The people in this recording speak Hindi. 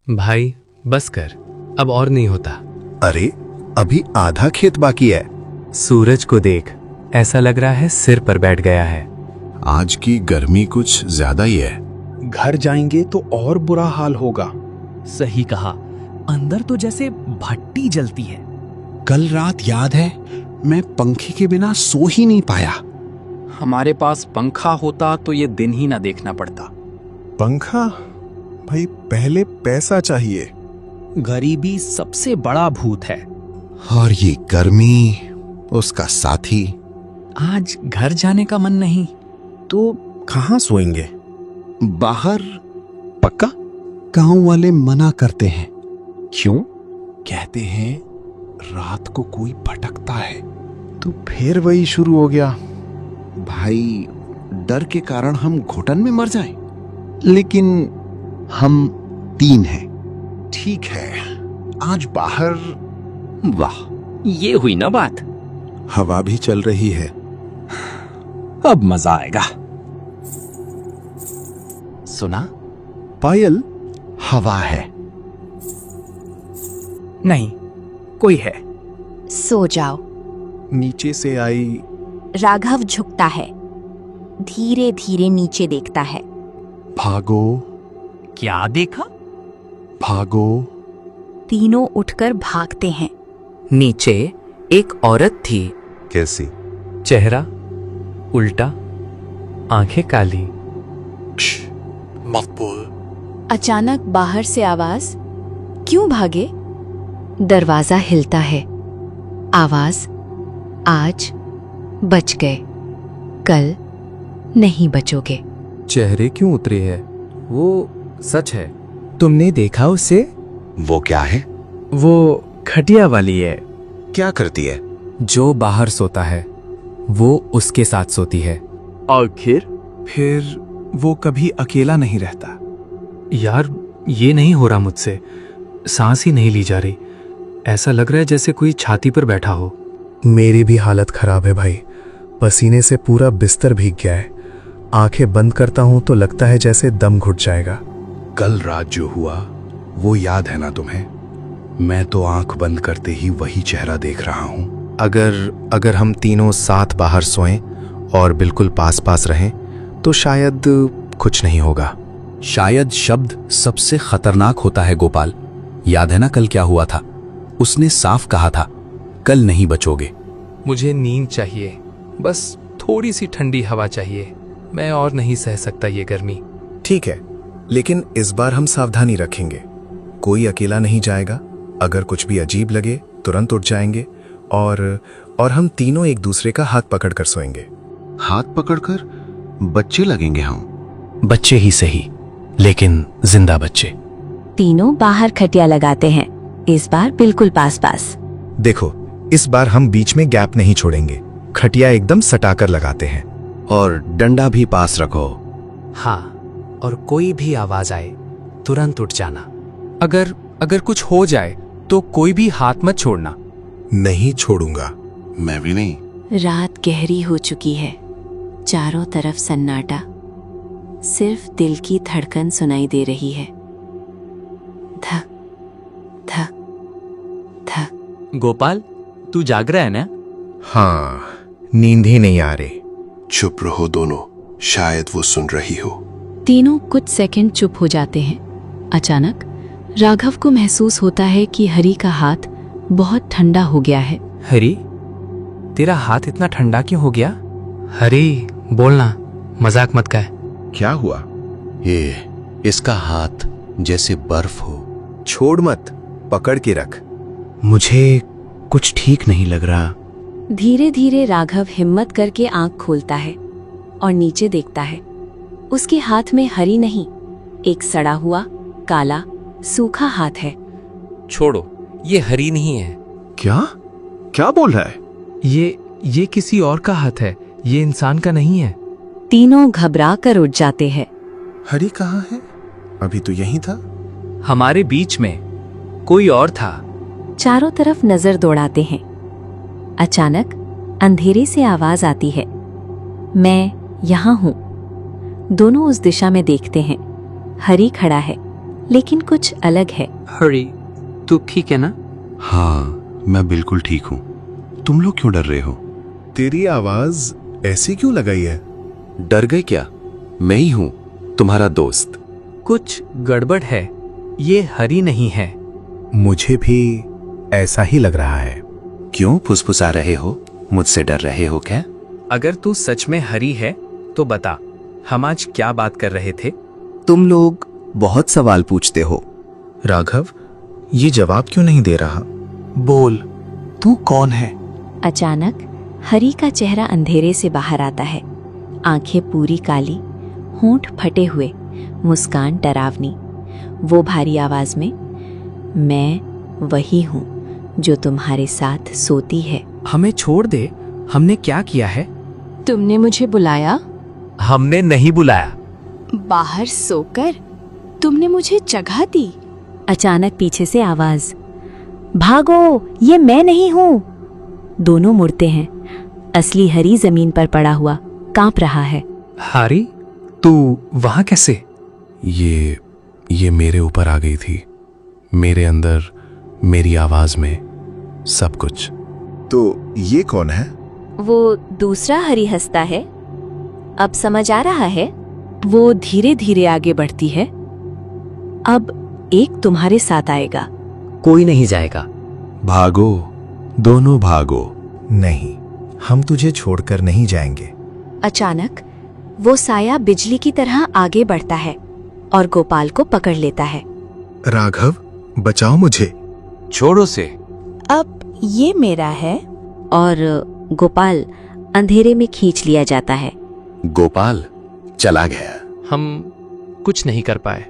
भाई बस कर, अब और नहीं होता। अरे अभी आधा खेत बाकी है। सूरज को देख, ऐसा लग रहा है सिर पर बैठ गया है। आज की गर्मी कुछ ज्यादा ही है। घर जाएंगे तो और बुरा हाल होगा। सही कहा, अंदर तो जैसे भट्टी जलती है। कल रात याद है, मैं पंखे के बिना सो ही नहीं पाया। हमारे पास पंखा होता तो ये दिन ही ना देखना पड़ता। पंखा? भाई पहले पैसा चाहिए। गरीबी सबसे बड़ा भूत है। और ये गर्मी उसका साथी। आज घर जाने का मन नहीं। तो कहाँ सोएंगे? बाहर। पक्का? गांव वाले मना करते हैं। क्यों? कहते हैं रात को कोई भटकता है। तो फिर वही शुरू हो गया। भाई डर के कारण हम घुटन में मर जाएं। लेकिन हम 3 हैं। ठीक है, आज बाहर। वाह, ये हुई ना बात। हवा भी चल रही है। अब मजा आएगा। सुना? पायल, हवा है। नहीं, कोई है। सो जाओ। नीचे से आई। राघव झुकता है, धीरे धीरे नीचे देखता है। भागो क्या देखा? भागो। तीनों उठकर भागते हैं। नीचे एक औरत थी। कैसी? चेहरा उल्टा, आंखें काली। मत बोल। अचानक बाहर से आवाज, क्यों भागे? दरवाजा हिलता है। आवाज, आज बच गए, कल नहीं बचोगे। चेहरे क्यों उतरे है? वो सच है। तुमने देखा उसे? वो क्या है? वो खटिया वाली है। क्या करती है? जो बाहर सोता है वो उसके साथ सोती है। आखिर फिर वो कभी अकेला नहीं रहता। यार ये नहीं हो रहा मुझसे, सांस ही नहीं ली जा रही। ऐसा लग रहा है जैसे कोई छाती पर बैठा हो। मेरी भी हालत खराब है भाई, पसीने से पूरा बिस्तर भीग गया है। आंखें बंद करता हूं तो लगता है जैसे दम घुट जाएगा। कल रात जो हुआ वो याद है ना तुम्हें? मैं तो आंख बंद करते ही वही चेहरा देख रहा हूं। अगर हम तीनों साथ बाहर सोएं और बिल्कुल पास पास रहें तो शायद कुछ नहीं होगा। शायद शब्द सबसे खतरनाक होता है गोपाल। याद है ना कल क्या हुआ था? उसने साफ कहा था, कल नहीं बचोगे। मुझे नींद चाहिए, बस थोड़ी सी ठंडी हवा चाहिए। मैं और नहीं सह सकता ये गर्मी। ठीक है, लेकिन इस बार हम सावधानी रखेंगे। कोई अकेला नहीं जाएगा। अगर कुछ भी अजीब लगे तुरंत उठ जाएंगे और हम तीनों एक दूसरे का हाथ पकड़कर सोएंगे। हाथ पकड़कर? बच्चे लगेंगे हम। बच्चे ही सही, लेकिन जिंदा बच्चे। तीनों बाहर खटिया लगाते हैं, इस बार बिल्कुल पास पास। देखो, इस बार हम बीच में गैप नहीं छोड़ेंगे। खटिया एकदम सटाकर लगाते हैं। और डंडा भी पास रखो। हाँ, और कोई भी आवाज आए तुरंत उठ जाना। अगर कुछ हो जाए तो कोई भी हाथ मत छोड़ना। नहीं छोड़ूंगा। मैं भी नहीं। रात गहरी हो चुकी है, चारों तरफ सन्नाटा, सिर्फ दिल की धड़कन सुनाई दे रही है। धक धक धक। गोपाल, तू जाग रहा है ना? हाँ, नींद ही नहीं आ रही। चुप रहो दोनों, शायद वो सुन रही हो। तीनों कुछ सेकंड चुप हो जाते हैं। अचानक राघव को महसूस होता है कि हरी का हाथ बहुत ठंडा हो गया है। हरी, तेरा हाथ इतना ठंडा क्यों हो गया? हरी बोलना, मजाक मत कर। क्या हुआ? ये इसका हाथ जैसे बर्फ हो। छोड़ मत, पकड़ के रख। मुझे कुछ ठीक नहीं लग रहा। धीरे धीरे राघव हिम्मत करके आंख खोलता है और नीचे देखता है। उसके हाथ में हरी नहीं, एक सड़ा हुआ काला सूखा हाथ है। छोड़ो, ये हरी नहीं है। क्या? क्या बोल रहा है? ये किसी और का हाथ है, ये इंसान का नहीं है। तीनों घबरा कर उठ जाते हैं। हरी कहाँ है? अभी तो यहीं था। हमारे बीच में कोई और था। चारों तरफ नजर दौड़ाते हैं। अचानक अंधेरे से आवाज आती है, मैं यहाँ हूं। दोनों उस दिशा में देखते हैं। हरी खड़ा है, लेकिन कुछ अलग है। हरी, तू ठीक है ना? हाँ, मैं बिल्कुल ठीक हूँ। तुम लोग क्यों डर रहे हो? तेरी आवाज ऐसी क्यों लगाई है? डर गए क्या? मैं ही हूँ, तुम्हारा दोस्त। कुछ गड़बड़ है, ये हरी नहीं है। मुझे भी ऐसा ही लग रहा है। क्यों फुसफुसा रहे हो? मुझसे डर रहे हो क्या? अगर तू सच में हरी है तो बता, हम आज क्या बात कर रहे थे? तुम लोग बहुत सवाल पूछते हो। राघव, ये जवाब क्यों नहीं दे रहा? बोल, तू कौन है? अचानक हरी का चेहरा अंधेरे से बाहर आता है। आंखें पूरी काली, होंठ फटे हुए, मुस्कान डरावनी। वो भारी आवाज में, मैं वही हूँ जो तुम्हारे साथ सोती है। हमें छोड़ दे, हमने क्या किया है? तुमने मुझे बुलाया, हमने नहीं बुलाया। बाहर सोकर तुमने मुझे जगह दी। अचानक पीछे से आवाज, भागो, ये मैं नहीं हूँ। दोनों मुड़ते हैं। असली हरी जमीन पर पड़ा हुआ कांप रहा है। हरी, तू वहां कैसे? ये मेरे ऊपर आ गई थी, मेरे अंदर, मेरी आवाज में, सब कुछ। तो ये कौन है? वो दूसरा हरी हंसता है। अब समझ आ रहा है। वो धीरे धीरे आगे बढ़ती है। अब एक तुम्हारे साथ आएगा। कोई नहीं जाएगा। भागो, दोनों भागो। नहीं, हम तुझे छोड़कर नहीं जाएंगे। अचानक वो साया बिजली की तरह आगे बढ़ता है और गोपाल को पकड़ लेता है। राघव, बचाओ मुझे। छोड़ो से। अब ये मेरा है। और गोपाल अंधेरे में खींच लिया जाता है। गोपाल चला गया। हम कुछ नहीं कर पाए।